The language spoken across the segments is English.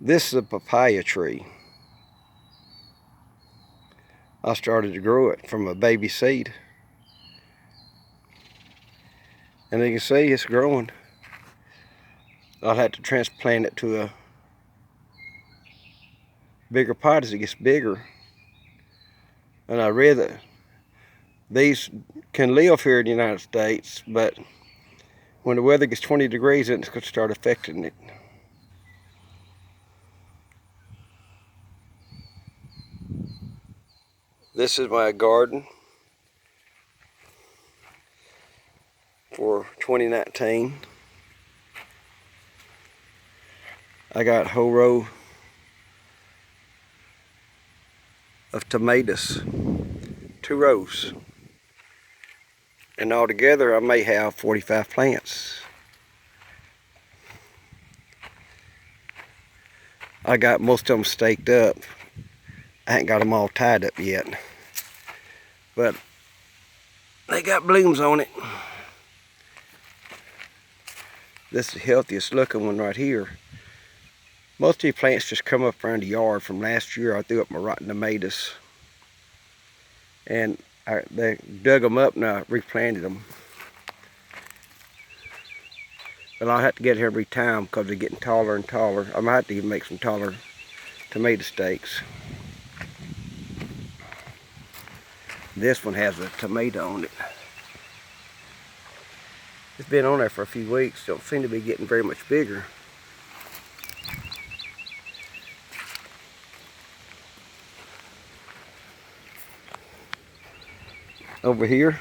This is a papaya tree. I started to grow it from a baby seed. And you can see it's growing. I'll have to transplant it to a bigger pot as it gets bigger. And I read that these can live here in the United States, but when the weather gets 20 degrees, then it's going to start affecting it. This is my garden for 2019. I got a whole row of tomatoes, 2 rows. And altogether I may have 45 plants. I got most of them staked up. I ain't got them all tied up yet, but they got blooms on it. This is the healthiest looking one right here. Most of these plants just come up around the yard from last year. I threw up my rotten tomatoes, and they dug them up and I replanted them. But I'll have to get here every time because they're getting taller and taller. I might have to even make some taller tomato stakes. This one has a tomato on it. It's been on there for a few weeks. Don't seem to be getting very much bigger. Over here,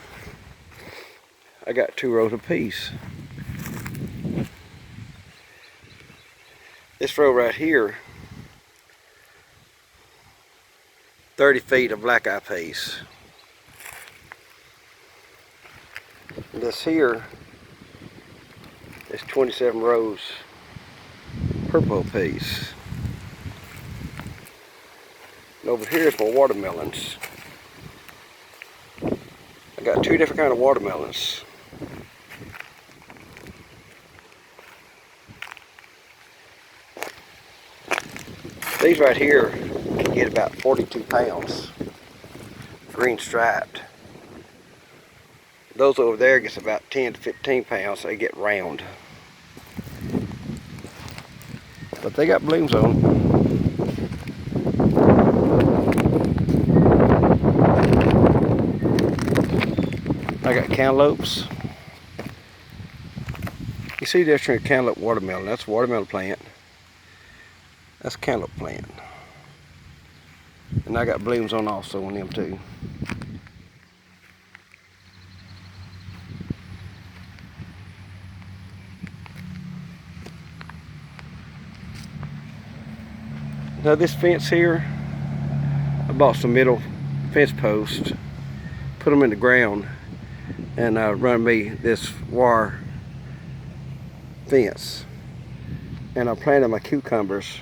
I got 2 rows of peas. This row right here, 30 feet of black eye peas. This here is 27 rows purple peas. And over here is my watermelons. I got 2 different kind of watermelons. These right here can get about 42 pounds, green striped. Those over there gets about 10 to 15 pounds, they get round. But they got blooms on them. I got cantaloupes. You see this here cantaloupe watermelon, that's a watermelon plant. That's a cantaloupe plant. And I got blooms on also on them too. Now this fence here, I bought some middle fence posts, put them in the ground, and I run me this wire fence. And I planted my cucumbers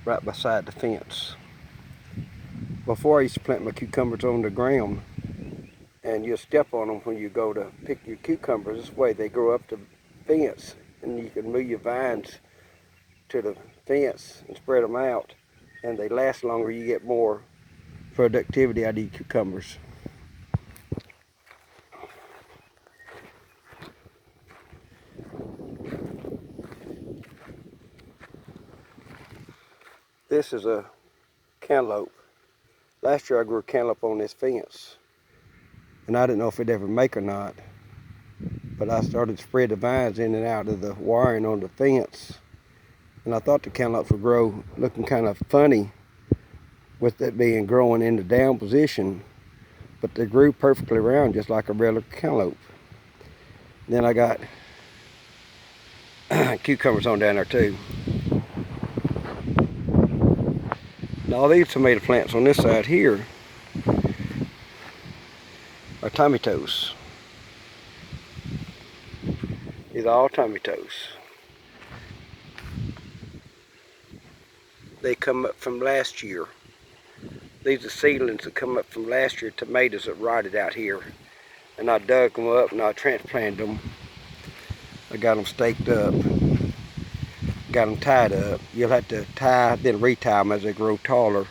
right beside the fence. Before I used to plant my cucumbers on the ground, and you step on them when you go to pick your cucumbers. This way they grow up the fence, and you can move your vines to the fence and spread them out, and they last longer. You get more productivity out of your cucumbers. This is a cantaloupe. Last year I grew a cantaloupe on this fence, and I didn't know if it'd ever make or not, but I started to spread the vines in and out of the wiring on the fence, and I thought the cantaloupes would grow looking kind of funny with it being growing in the down position, but they grew perfectly round just like a regular cantaloupe. Then I got cucumbers on down there too. And all these tomato plants on this side here are tomatoes. These are all tomatoes. They come up from last year. These are seedlings that come up from last year tomatoes that rotted out here. And I dug them up and I transplanted them. I got them staked up. got them tied up. You'll have to tie, then retie them as they grow taller.